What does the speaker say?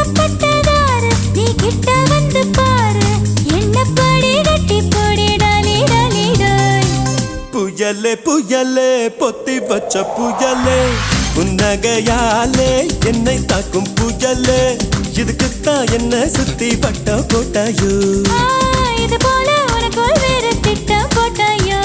பழக்கப்பட்டதாரு நீ கிட்ட வந்து பாரு என்ன படி கட்டி போடி டாலி டாலி டாய் புயலே புயலே பொத்தி வச்ச புயலே புன்னகையாலே என்னை தாக்கும் புயலே இதுக்குத்தான் என்ன சுத்தி பட்ட போட்டாயோ இது போல உனக்குள் வேறு திட்டம் போட்டாயோ